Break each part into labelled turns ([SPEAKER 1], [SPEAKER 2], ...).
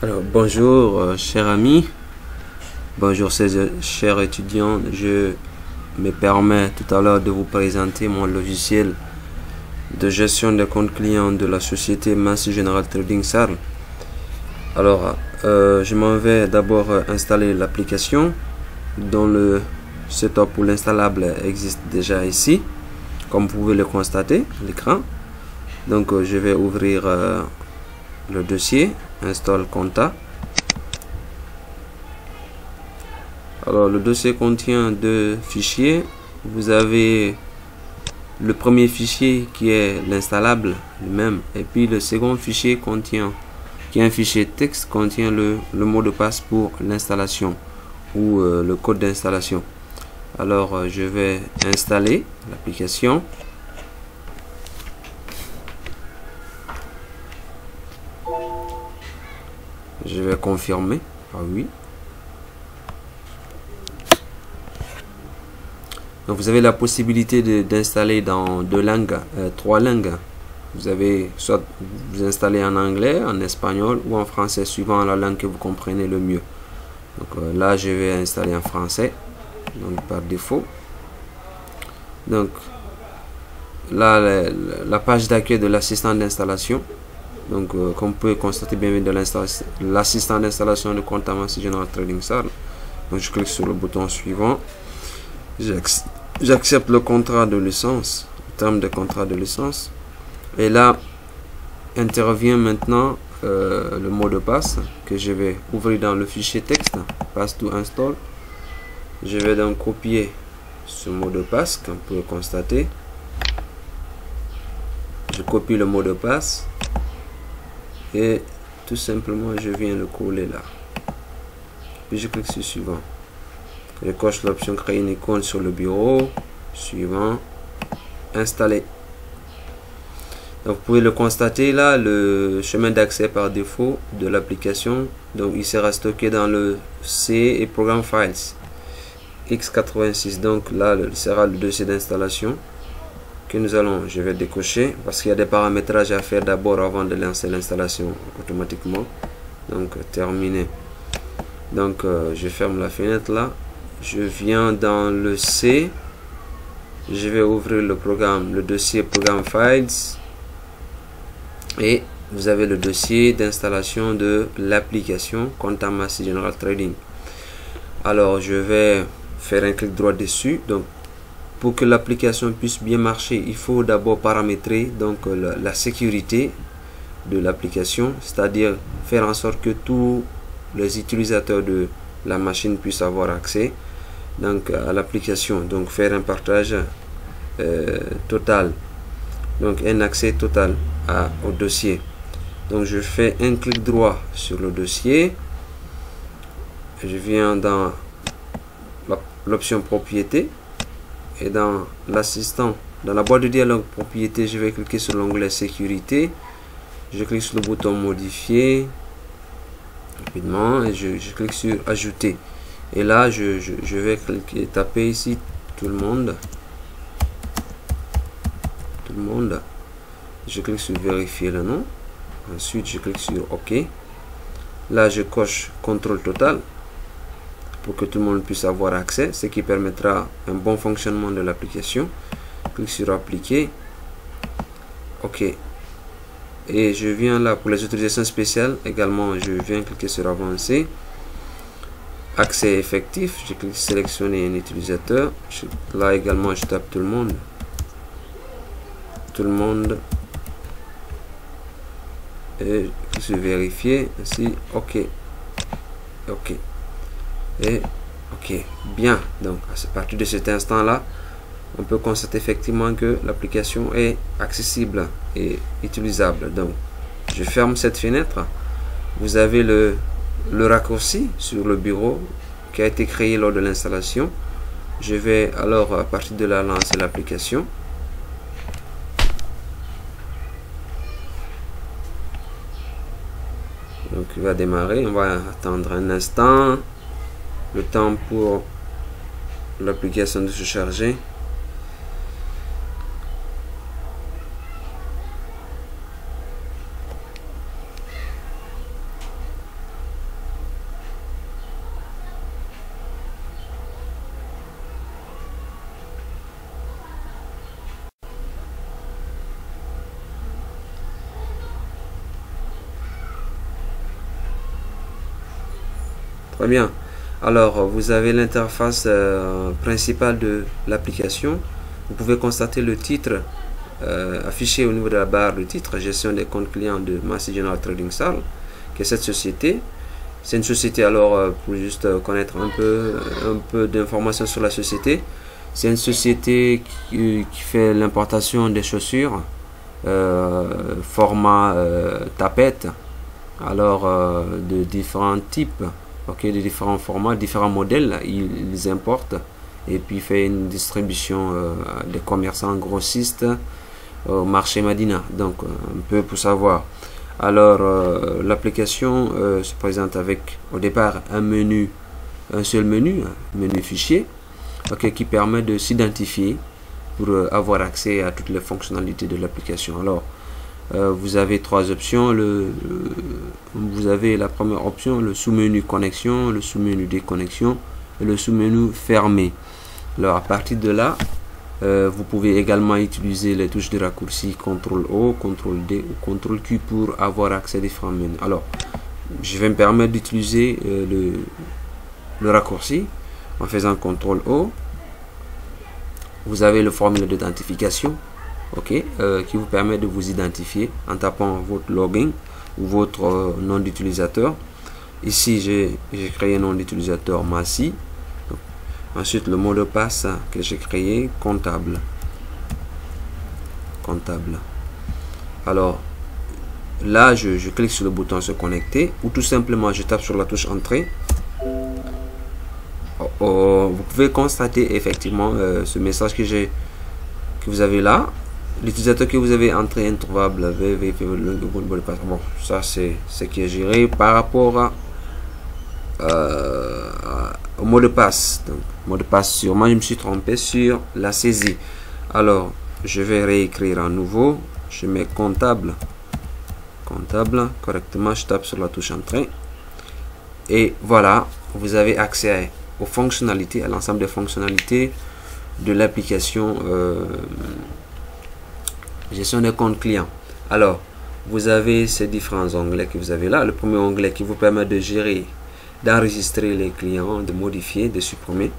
[SPEAKER 1] Alors, bonjour, chers amis, bonjour, chers étudiants. Je me permets tout à l'heure de vous présenter mon logiciel de gestion des comptes clients de la société Massy General Trading SARL. Alors, je m'en vais d'abord installer l'application dont le setup pour l'installable existe déjà ici, comme vous pouvez le constater à l'écran. Donc, je vais ouvrir le dossier install Conta. Alors, le dossier contient deux fichiers. Vous avez le premier fichier qui est l'installable lui-même, et puis le second fichier qui est un fichier texte, contient le mot de passe pour l'installation ou le code d'installation. Alors, je vais installer l'application. Je vais confirmer. Ah oui. Donc vous avez la possibilité d'installer dans deux langues, trois langues. Vous avez soit vous installez en anglais, en espagnol ou en français, suivant la langue que vous comprenez le mieux. Donc là, je vais installer en français, donc par défaut. Donc là, la page d'accueil de l'assistant d'installation. Donc, comme vous pouvez constater, bienvenue dans l'assistant d'installation de compte Massy General Trading SARL. Donc, je clique sur le bouton suivant. J'accepte le contrat de licence, le terme de contrat de licence. Et là, intervient maintenant le mot de passe que je vais ouvrir dans le fichier texte, pass to install. Je vais donc copier ce mot de passe, comme vous pouvez constater. Je copie le mot de passe. Et tout simplement je viens le coller là, puis je clique sur suivant. Je coche l'option créer une icône sur le bureau, suivant, installer. Donc vous pouvez le constater là, le chemin d'accès par défaut de l'application, donc il sera stocké dans le C et Program Files x86. Donc là sera le dossier d'installation que je vais décocher parce qu'il y a des paramétrages à faire d'abord avant de lancer l'installation automatiquement. Donc terminé. Donc je ferme la fenêtre là, je viens dans le C, je vais ouvrir le programme, le dossier Program Files, et vous avez le dossier d'installation de l'application compte Massy General Trading. Alors je vais faire un clic droit dessus. Donc pour que l'application puisse bien marcher, il faut d'abord paramétrer donc la sécurité de l'application, c'est-à-dire faire en sorte que tous les utilisateurs de la machine puissent avoir accès donc à l'application, donc faire un partage total, donc un accès total au dossier. Donc je fais un clic droit sur le dossier, je viens dans l'option propriété. Et dans l'assistant, dans la boîte de dialogue propriété, je vais cliquer sur l'onglet sécurité. Je clique sur le bouton modifier rapidement et je clique sur ajouter. Et là, je vais cliquer, taper ici tout le monde. Tout le monde. Je clique sur vérifier le nom. Ensuite, je clique sur OK. Là, je coche contrôle total pour que tout le monde puisse avoir accès, ce qui permettra un bon fonctionnement de l'application. Clique sur appliquer, OK, et je viens là pour les autorisations spéciales également, je viens cliquer sur avancer, accès effectif, je clique sélectionner un utilisateur, là également je tape tout le monde, et je clique sur vérifier ici, OK, et OK, bien. Donc à partir de cet instant là, on peut constater effectivement que l'application est accessible et utilisable. Donc je ferme cette fenêtre. Vous avez le raccourci sur le bureau qui a été créé lors de l'installation. Je vais alors à partir de là lancer l'application. Donc il va démarrer, on va attendre un instant, le temps pour l'application de se charger. Très bien. Alors, vous avez l'interface principale de l'application. Vous pouvez constater le titre affiché au niveau de la barre de titre, gestion des comptes clients de Massey General Trading Salle, qui est cette société. C'est une société, alors, pour juste connaître un peu d'informations sur la société, c'est une société qui fait l'importation des chaussures, format tapette, alors de différents types, ok, de différents formats, différents modèles, ils importent et puis fait une distribution des commerçants grossistes au marché Madina. Donc un peu pour savoir. Alors l'application se présente avec au départ un seul menu fichier, ok, qui permet de s'identifier pour avoir accès à toutes les fonctionnalités de l'application. Alors vous avez trois options. Vous avez la première option, le sous-menu connexion, le sous-menu déconnexion et le sous-menu fermé. Alors à partir de là, vous pouvez également utiliser les touches de raccourci CTRL-O, CTRL-D ou CTRL-Q pour avoir accès à différents menus. Alors, je vais me permettre d'utiliser le raccourci en faisant CTRL-O. Vous avez le formulaire d'identification, ok, qui vous permet de vous identifier en tapant votre login ou votre nom d'utilisateur. Ici, j'ai créé un nom d'utilisateur Massey. Ensuite, le mot de passe que j'ai créé, comptable. Alors, là, je clique sur le bouton se connecter ou tout simplement, je tape sur la touche entrée. Vous pouvez constater effectivement ce message que vous avez là. L'utilisateur que vous avez entré introuvable. Bon, ça, c'est ce qui est géré par rapport au mot de passe. Donc, mot de passe sûrement, je me suis trompé sur la saisie. Alors, je vais réécrire à nouveau. Je mets comptable correctement. Je tape sur la touche entrée. Et voilà, vous avez accès aux fonctionnalités, à l'ensemble des fonctionnalités de l'application gestion des comptes clients. Alors, vous avez ces différents onglets que vous avez là. Le premier onglet qui vous permet de gérer, d'enregistrer les clients, de modifier, de supprimer.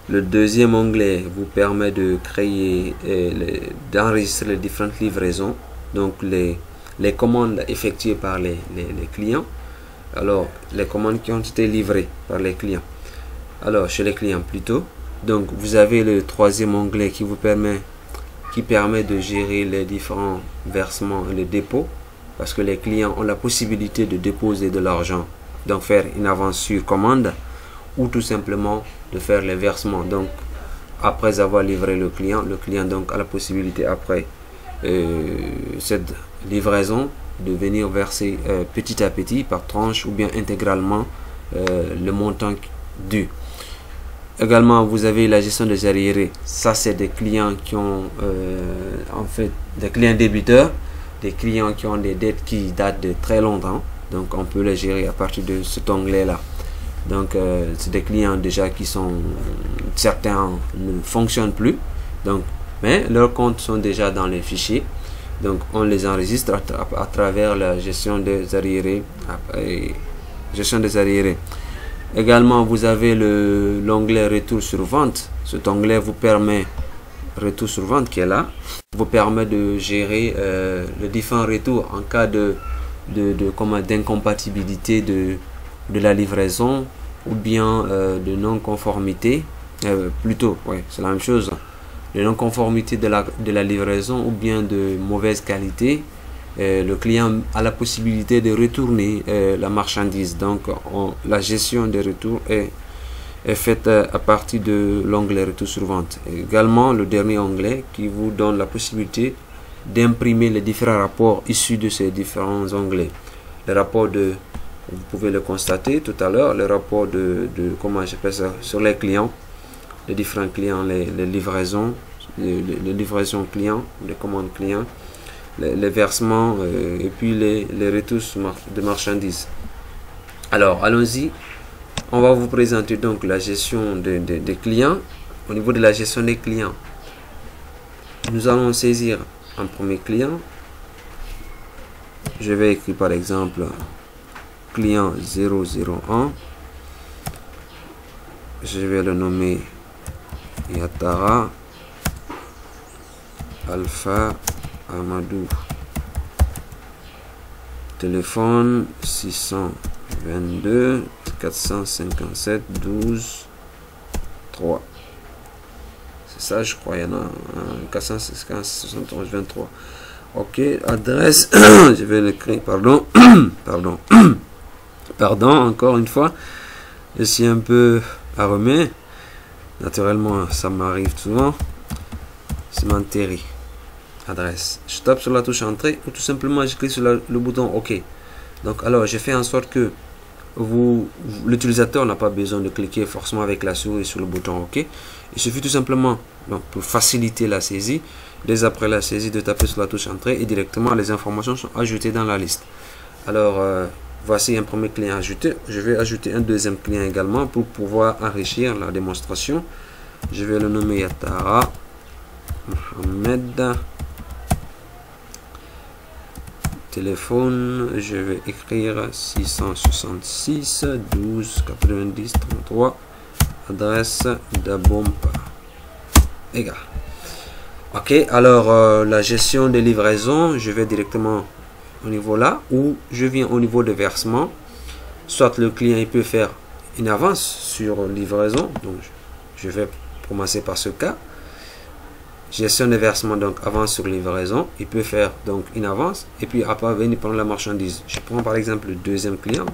[SPEAKER 1] Le deuxième onglet vous permet de créer, d'enregistrer les différentes livraisons, donc les commandes effectuées par les clients. Alors, les commandes qui ont été livrées par les clients. Alors, chez les clients plutôt. Donc, vous avez le troisième onglet qui permet de gérer les différents versements et les dépôts, parce que les clients ont la possibilité de déposer de l'argent, donc faire une avance sur commande, ou tout simplement de faire les versements. Donc après avoir livré le client donc a la possibilité après cette livraison de venir verser petit à petit par tranche ou bien intégralement le montant dû. Également, vous avez la gestion des arriérés. Ça, c'est des clients qui ont en fait des clients débiteurs, des clients qui ont des dettes qui datent de très longtemps. Donc on peut les gérer à partir de cet onglet là. Donc c'est des clients déjà qui sont, certains ne fonctionnent plus, donc mais leurs comptes sont déjà dans les fichiers, donc on les enregistre à travers la gestion des arriérés. Également, vous avez l'onglet retour sur vente. Cet onglet vous permet, retour sur vente qui est là, vous permet de gérer les différents retours en cas d'incompatibilité de la livraison ou bien de non-conformité, plutôt, ouais, c'est la même chose, de non-conformité de la livraison ou bien de mauvaise qualité. Le client a la possibilité de retourner la marchandise. Donc la gestion des retours est faite à partir de l'onglet retour sur vente. Également, le dernier onglet qui vous donne la possibilité d'imprimer les différents rapports issus de ces différents onglets. Les rapports vous pouvez le constater tout à l'heure, les rapports comment j'appelle ça, sur les clients, les différents clients, les livraisons, les livraisons clients, les commandes clients, les versements et puis les retours de marchandises. Alors allons-y, on va vous présenter donc la gestion des clients. Au niveau de la gestion des clients, nous allons saisir un premier client. Je vais écrire par exemple client 001. je vais le nommer Yatara Alpha Amadou. Téléphone 622 457 12 3. C'est ça, je crois. Il y en a 457 23. Ok, adresse. Je vais l'écrire. Pardon. Pardon, encore une fois. Je suis un peu arrumé. Naturellement, ça m'arrive souvent. Cimenterie. Adresse. Je tape sur la touche entrée ou tout simplement je clique sur le bouton OK. Donc alors j'ai fait en sorte que l'utilisateur n'a pas besoin de cliquer forcément avec la souris sur le bouton OK. Il suffit tout simplement, donc pour faciliter la saisie, dès après la saisie, de taper sur la touche entrée et directement les informations sont ajoutées dans la liste. Alors voici un premier client ajouté. Je vais ajouter un deuxième client également pour pouvoir enrichir la démonstration. Je vais le nommer Yatara Mohamed. Téléphone, je vais écrire 666 12 90 33. Adresse Dabompa. Égal. Ok, alors la gestion des livraisons, je vais directement au niveau là, ou je viens au niveau de versement. Soit le client il peut faire une avance sur livraison, donc je vais commencer par ce cas. Gestion de versement, donc avance sur livraison, il peut faire donc une avance et puis après venir prendre la marchandise. Je prends par exemple le deuxième client,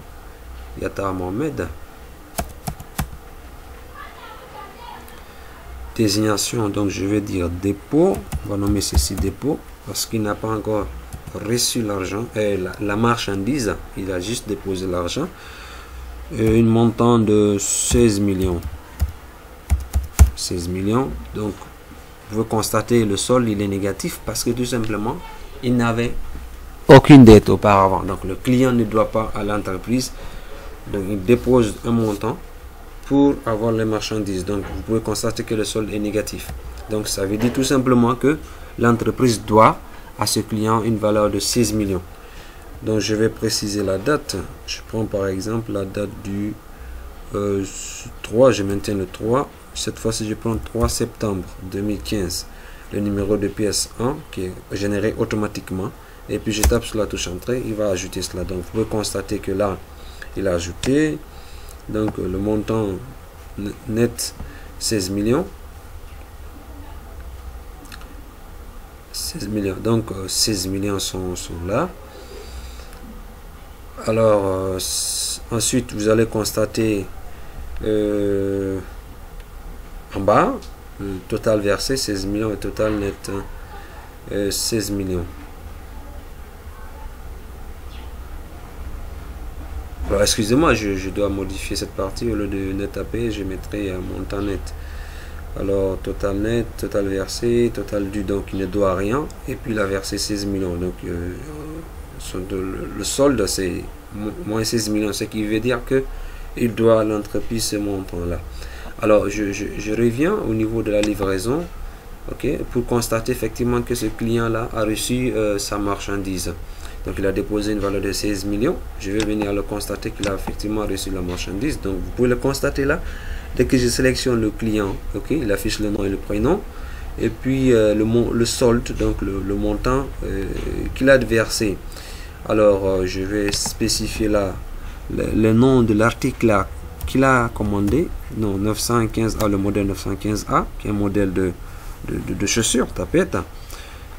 [SPEAKER 1] Yatara Mohamed. Désignation, donc je vais dire dépôt, on va nommer ceci dépôt parce qu'il n'a pas encore reçu l'argent, la marchandise, il a juste déposé l'argent. Une montant de 16 millions. 16 millions, donc vous constatez le solde il est négatif parce que tout simplement il n'avait aucune dette auparavant, donc le client ne doit pas à l'entreprise, donc il dépose un montant pour avoir les marchandises, donc vous pouvez constater que le solde est négatif. Donc ça veut dire tout simplement que l'entreprise doit à ce client une valeur de 16 millions. Donc je vais préciser la date. Je prends par exemple la date du 3, je maintiens le 3. Cette fois-ci, je prends 3 septembre 2015. Le numéro de pièce 1 qui est généré automatiquement. Et puis je tape sur la touche entrée, il va ajouter cela. Donc vous pouvez constater que là, il a ajouté. Donc le montant net 16 millions. 16 millions. Donc 16 millions sont là. Alors ensuite, vous allez constater en bas, le total versé 16 millions et total net 16 millions. Alors excusez-moi, je dois modifier cette partie. Au lieu de net à payer, je mettrai un montant net. Alors total net, total versé, total dû, donc il ne doit rien. Et puis il a versé 16 millions. Donc le solde c'est moins 16 millions, ce qui veut dire que il doit à l'entreprise ce montant là. Alors je reviens au niveau de la livraison, ok, pour constater effectivement que ce client là a reçu sa marchandise. Donc il a déposé une valeur de 16 millions. Je vais venir le constater qu'il a effectivement reçu la marchandise. Donc vous pouvez le constater là. Dès que je sélectionne le client, ok, il affiche le nom et le prénom. Et puis le solde, donc le montant qu'il a versé. Alors je vais spécifier là le nom de l'article qu'il a commandé. Non, 915A, le modèle 915A, qui est un modèle de chaussures, tapette.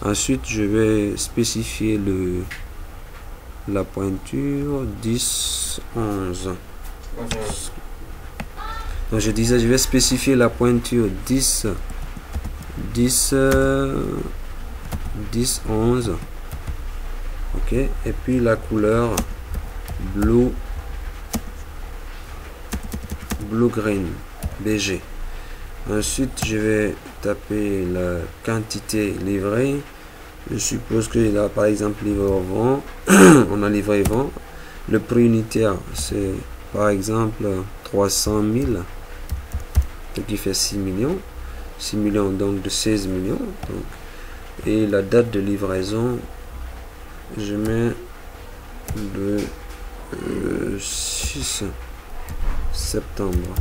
[SPEAKER 1] Ensuite, je vais spécifier la pointure 10, 11. Donc je disais, je vais spécifier la pointure 10, 11. Ok, et puis la couleur blue green, BG. Ensuite, je vais taper la quantité livrée. Je suppose qu'il a par exemple livré au vent. On a livré au vent. Le prix unitaire, c'est par exemple 300 000, ce qui fait 6 millions. 6 millions donc de 16 millions. Donc, et la date de livraison, je mets le 6 septembre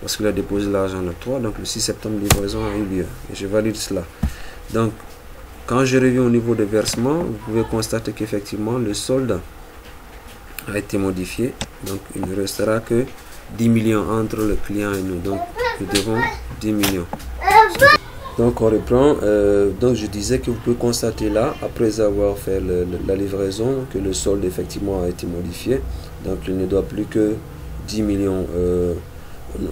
[SPEAKER 1] lorsqu'il a déposé l'argent le 3, donc le 6 septembre, livraison a eu lieu. Et je valide cela. Donc, quand je reviens au niveau de versement, vous pouvez constater qu'effectivement, le solde a été modifié. Donc, il ne restera que 10 millions entre le client et nous. Donc, nous devons 10 millions. Donc, on reprend. Donc, je disais que vous pouvez constater là, après avoir fait la livraison, que le solde effectivement a été modifié. Donc, il ne doit plus que 10 millions.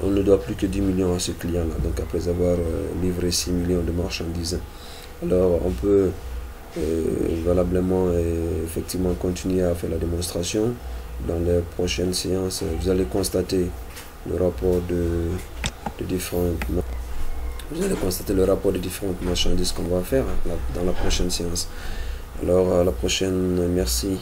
[SPEAKER 1] On ne doit plus que 10 millions à ce client-là. Donc, après avoir livré 6 millions de marchandises. Alors, on peut valablement effectivement continuer à faire la démonstration. Dans les prochaines séances, vous allez constater le rapport de différentes marchandises qu'on va faire dans la prochaine séance. Alors, à la prochaine, merci.